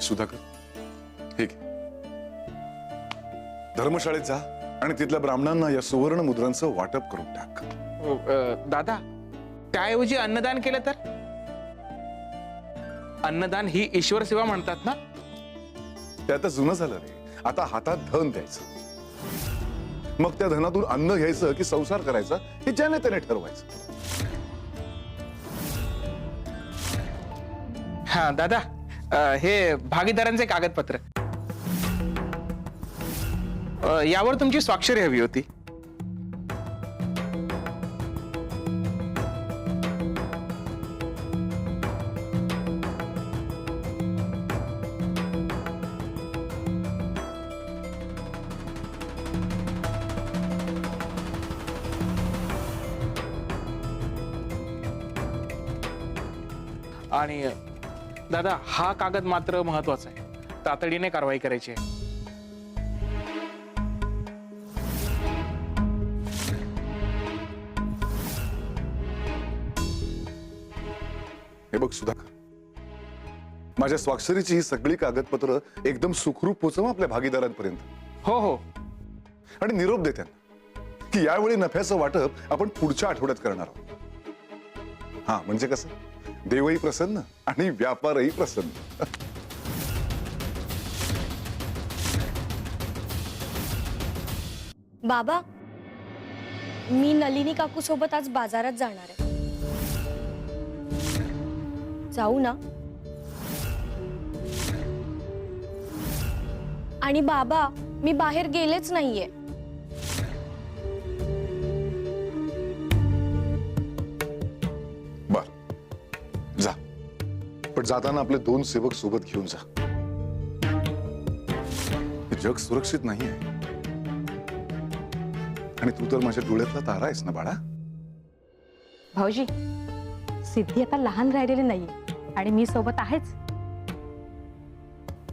सुधाकर, हे घे. धर्मशाळेत जा आणि तिथल्या ब्राह्मणांना या सुवर्ण मुद्रांचं वाटप करून टाक. दादा, त्याऐवजी अन्नदान केलं तर? अन्नदान ही ईश्वर सेवा म्हणतात ना? ते आता जुनं झालं रे. आता हातात धन द्यायचं, मग त्या धनातून अन्न घ्यायचं की संसार करायचा हे ज्याने त्याने ठरवायचं. हा दादा, हे भागीदारांचे कागदपत्र, यावर तुमची स्वाक्षरी हवी होती. आणि दादा, हा कागद मात्र महत्वाचा आहे. तातडीने कारवाई करायची आहे. हे बघ सुधाकर, माझ्या स्वाक्षरीची ही सगळी कागदपत्र एकदम सुखरूप पोचव आपल्या भागीदारांपर्यंत. हो हो. आणि निरोप दे त्यांना की यावेळी नफ्याचं वाटप आपण पुढच्या आठवड्यात करणार आहोत. हा, म्हणजे कसं, देवही प्रसन्न आणि व्यापारही प्रसन्न. बाबा, मी नलिनी काकू सोबत आज बाजारात जाणार आहे. जाऊ ना? आणि बाबा, मी बाहेर गेलेच नाहीये. बर, जा. पण जाताना आपले 2 सेवक सोबत घेऊन जा. हे जग सुरक्षित नाहीये आणि तू तर माझ्या डोळ्यातला तारा आहेस ना बाळा. भाऊजी, सिद्धी आता लहान राहिलेली नाही आणि मी सोबत आहेच.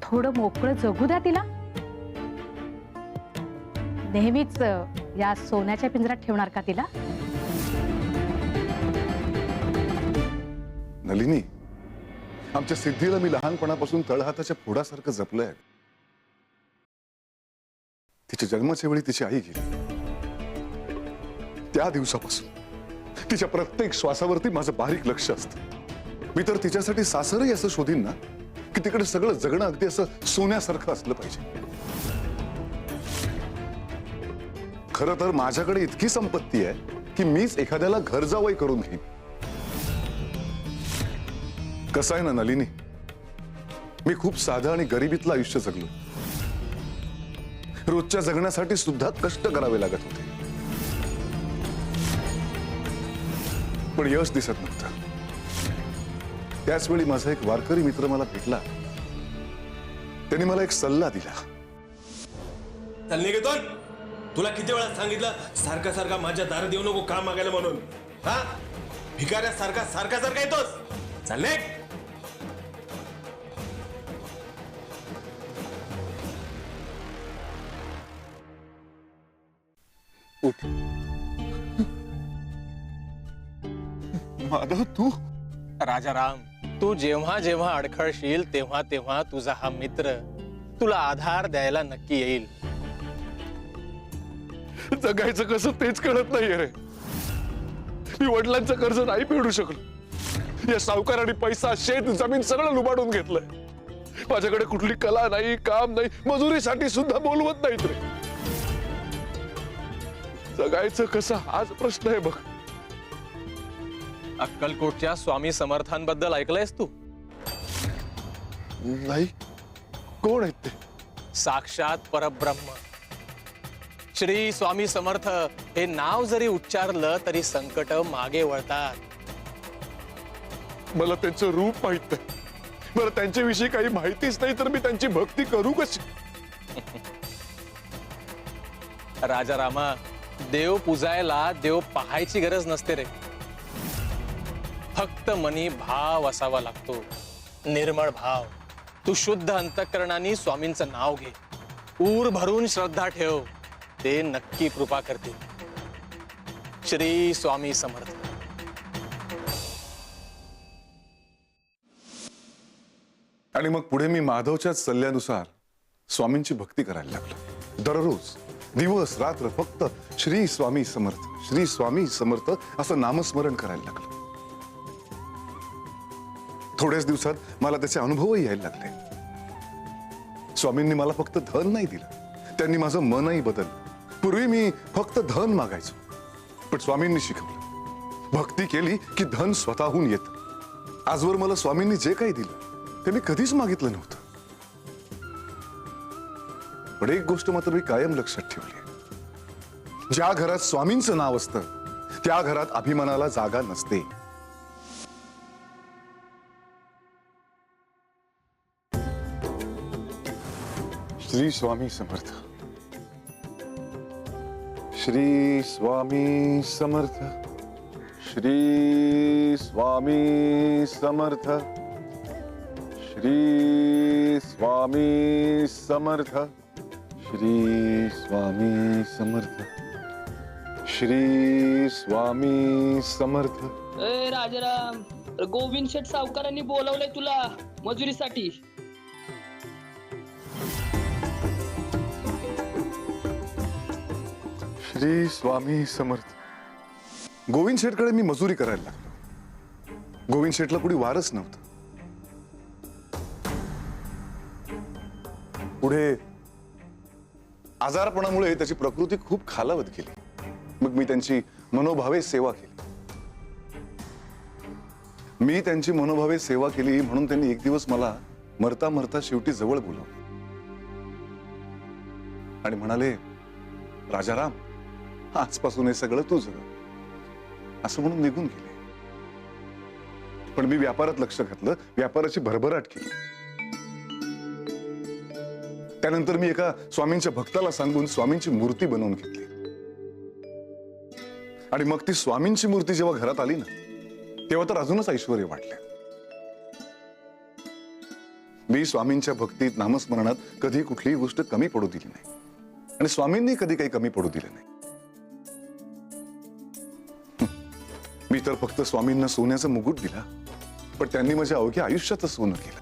थोडं मोकळं जगू द्या तिला. नेहमीच या सोन्याच्या पिंजऱ्यात ठेवणार का तिला? नलिनी, आमच्या सिद्धीला मी लहानपणापासून तळहाताच्या फोडासारखं जपलंय. तिच्या जन्माच्या वेळी तिची आई गेली. त्या दिवसापासून तिच्या प्रत्येक श्वासावरती माझं बारीक लक्ष असतं. मी तर तिच्यासाठी सासरही असं शोधीन ना की तिकडे सगळं जगणं अगदी असं सोन्यासारखं असलं पाहिजे. खरं तर माझ्याकडे इतकी संपत्ती आहे की मीच एखाद्याला घर जावई करून घेईन. कसं आहे ना नलिनी, मी खूप साधं आणि गरिबीतलं आयुष्य जगलो. रोजच्या जगण्यासाठी सुद्धा कष्ट करावे लागत होते, पण यश दिसत नव्हतं. त्याच वेळी माझा एक वारकरी मित्र मला भेटला. त्यांनी मला एक सल्ला दिला. चल निघेतोन, तुला किती वेळा सांगितलं सारखा सारखा माझ्या दारात येऊ नको काम मागायला म्हणून. हा, भिकाऱ्या सारखा सारखा सारखा येतोस. चल निघ. उठ. माधव, तू? राजाराम, तू जेव्हा जेव्हा अडखळशील तेव्हा तेव्हा तुझा हा मित्र तुला आधार द्यायला नक्की येईल. जगायचं कसं तेच कळत नाहीये रे. मी वडिलांचं कर्ज नाही फेडू शकलो. या सावकारांनी पैसा, शेत, जमीन सगळं लुबाडून घेतलंय. माझ्याकडे कुठली कला नाही, काम नाही, मजुरीसाठी सुद्धा बोलवत नाहीत रे. जगायचं कसं हाच प्रश्न आहे बघ. अक्कलकोटच्या स्वामी समर्थांबद्दल ऐकलंयस तू? नाही. कोण आहेत ते? साक्षात परब्रह्म श्री स्वामी समर्थ हे नाव जरी उच्चारलं तरी संकट मागे वळतात. मला त्यांचं रूप माहित नाही. मला त्यांच्याविषयी काही माहितीच नाही, तर मी त्यांची भक्ती करू कशी? राजारामा, देव पूजायला देव पाहायची गरज नसते रे. फक्त मनी भाव असावा लागतो, निर्मळ भाव. तू शुद्ध अंतःकरणाने स्वामींचं नाव घे, ऊर भरून श्रद्धा ठेव, ते नक्की कृपा करतील. श्री स्वामी समर्थ. आणि मग पुढे मी माधवच्या सल्ल्यानुसार स्वामींची भक्ती करायला लागलो. दररोज दिवस रात्र फक्त श्री स्वामी समर्थ, श्री स्वामी समर्थ असं नामस्मरण करायला लागलो. थोड्याच दिवसात मला त्याचे अनुभवही यायला लागले. स्वामींनी मला फक्त धन नाही दिलं, त्यांनी माझं मनही बदललं. पूर्वी मी फक्त धन मागायचो, पण स्वामींनी शिकवलं, भक्ती केली की धन स्वतःहून येतं. आजवर मला स्वामींनी जे काही दिलं ते मी कधीच मागितलं नव्हतं. पण एक गोष्ट मात्र मी कायम लक्षात ठेवली आहे, ज्या घरात स्वामींचं नाव असतं त्या घरात अभिमानाला जागा नसते. श्री स्वामी समर्थ, श्री स्वामी समर्थ, श्री स्वामी समर्थ, श्री स्वामी समर्थ, श्री स्वामी समर्थ, श्री स्वामी समर्थ. ए राजाराम, गोविंद शेठ सावकारांनी बोलवलंय तुला मजुरीसाठी. श्री स्वामी समर्थ. गोविंद शेठकडे मी मजुरी करायला लागलो. गोविंद शेठला कुणी वारच नव्हतं. पुढे आजारपणामुळे त्याची प्रकृती खूप खालावत गेली. मग मी त्यांची मनोभावे सेवा केली. म्हणून त्यांनी एक दिवस मला मरता मरता शेवटी जवळ बोलावलं आणि म्हणाले, राजाराम, आजपासून हे सगळं तुझं, असं म्हणून निघून गेले. पण मी व्यापारात लक्ष घातलं, व्यापाराची भरभराट केली. त्यानंतर मी एका स्वामींच्या भक्ताला सांगून स्वामींची मूर्ती बनवून घेतली. आणि मग ती स्वामींची मूर्ती जेव्हा घरात आली ना, तेव्हा तर अजूनच ऐश्वर्य वाटले. मी स्वामींच्या भक्तीत, नामस्मरणात कधी कुठलीही गोष्ट कमी पडू दिली नाही आणि स्वामींनी कधी काही कमी पडू दिलं नाही. मी तर फक्त स्वामींना सोन्याचं मुकुट दिला, पण त्यांनी माझ्या अवघ्या आयुष्याचं सोनं केलं.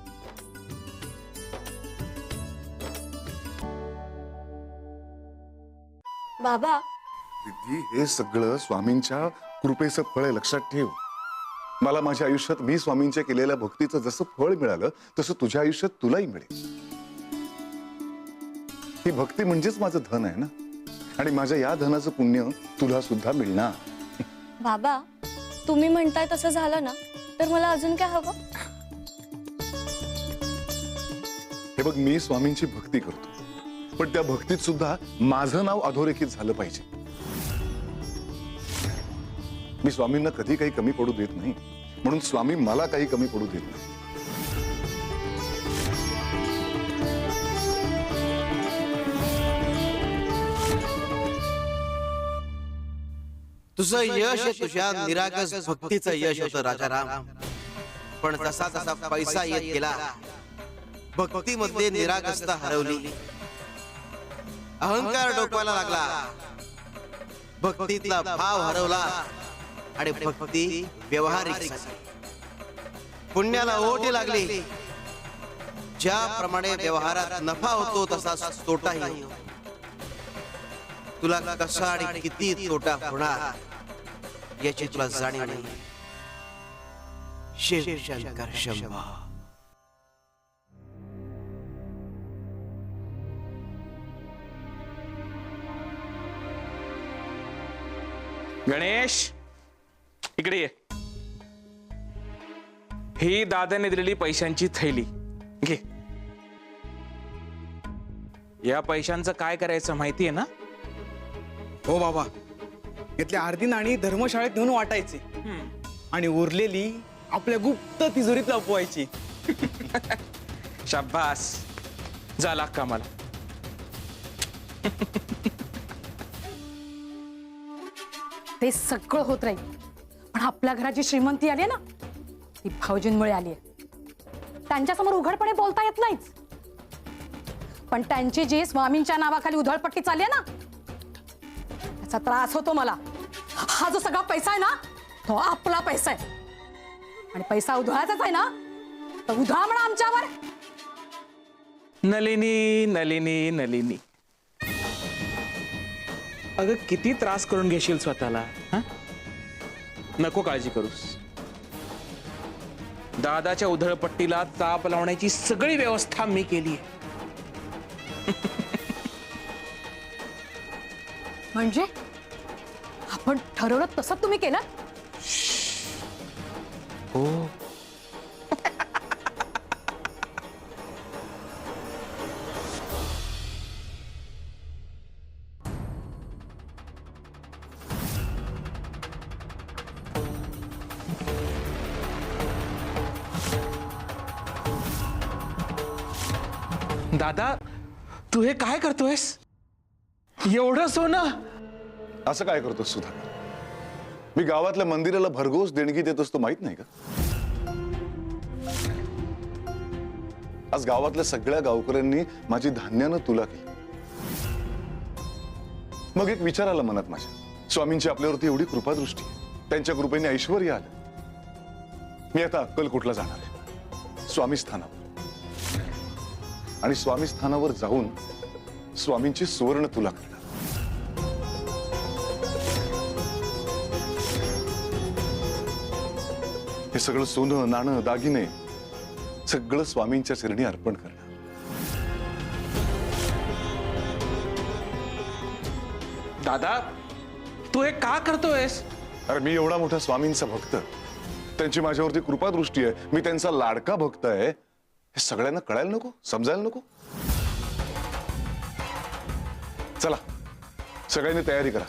बाबा, सिद्धी, हे सगळं स्वामींच्या कृपेचं फळ आहे, लक्षात ठेव. मला माझ्या आयुष्यात मी स्वामींच्या केलेल्या भक्तीचं जसं फळ मिळालं तसं तुझ्या आयुष्यात तुलाही मिळेल. ही भक्ती म्हणजेच माझं धन आहे ना, आणि माझ्या या धनाचं पुण्य तुला सुद्धा मिळणार. बाबा, तुम्ही म्हणताय तसं झालं ना, तर मला अजून काय हवं? हे बघ, मी स्वामींची भक्ती करतो, पण त्या भक्तीत सुद्धा माझं नाव अधोरेखित झालं पाहिजे. मी स्वामींना कधी काही कमी पडू देत नाही, म्हणून स्वामी मला काही कमी पडू देत नाही. तुझं यश तुझ्या निरागस भक्तीचं यश होतं राजाराम. पण जसा जसा पैसा येत गेला, भक्तीमध्ये निरागसता हरवली, अहंकार डोकायला लागला, भक्तीतला भाव हरवला आणि भक्ती व्यवहारिक झाली. पुण्याला ओढी लागली. ज्याप्रमाणे व्यवहारात नफा होतो तसा तोटाही होतो. तुला कसा आणि किती तोटा होणार याची तुला जाणीव नाही. शिव शंकर शंभो. गणेश, इकडे ये. ही दादाने दिलेली पैशांची थैली घे. या पैशांचं काय करायचं माहितीये ना? हो बाबा, यातली अर्धी नाणी धर्मशाळेत नेऊन वाटायची आणि उरलेली आपल्या गुप्त तिजोरीत लपवायची. शाब्बास, जा लाग कामाला. ते सगळं होत राहील, पण आपल्या घरात जी श्रीमंती आली ना, ती भाऊजींमुळे आली आहे. त्यांच्यासमोर उघडपणे बोलता येत नाहीच, पण त्यांची जी स्वामींच्या नावाखाली उधळपट्टी चालली आहे ना, त्याचा त्रास होतो मला. हा जो सगळा पैसा आहे ना, तो आपला पैसा आहे, आणि पैसा उधळायचाच आहे ना, तर उधळा म्हणा आमच्यावर. नलिनी नलिनी नलिनी, अगं किती त्रास करून घेशील स्वतःला? हा? नको काळजी करूस. दादाच्या उधळपट्टीला चाप लावण्याची सगळी व्यवस्था मी केली. म्हणजे आपण ठरवलं तसं तुम्ही केलं? हो. दादा, तू हे काय करतोयस? एवढं सोनं? असं काय करतोस सुधाकर? मी गावातल्या मंदिराला भरघोस देणगी देत असतो माहित नाही का? आज गावातल्या सगळ्या गावकऱ्यांनी माझी धान्यानं तुला केली. मग एक विचार आला मनात माझ्या, स्वामींची आपल्यावरती एवढी कृपादृष्टी आहे, त्यांच्या कृपेने ऐश्वर्य आलं. मी आता अक्कलकोटला जाणार आहे, स्वामी स्थानावर. आणि स्वामी स्थानावर जाऊन स्वामींची सुवर्ण तुला करणार. हे सगळं सोनं नाणं दागिने सगळं स्वामींच्या चरणी अर्पण करणार. दादा, तू हे का करतोयस? अरे मी एवढा मोठा स्वामींचा भक्त, त्यांची माझ्यावरती कृपादृष्टी आहे, मी त्यांचा लाडका भक्त आहे, हे सगळ्यांना कळायला नको, समजायला नको? चला सगळ्यांनी तयारी करा,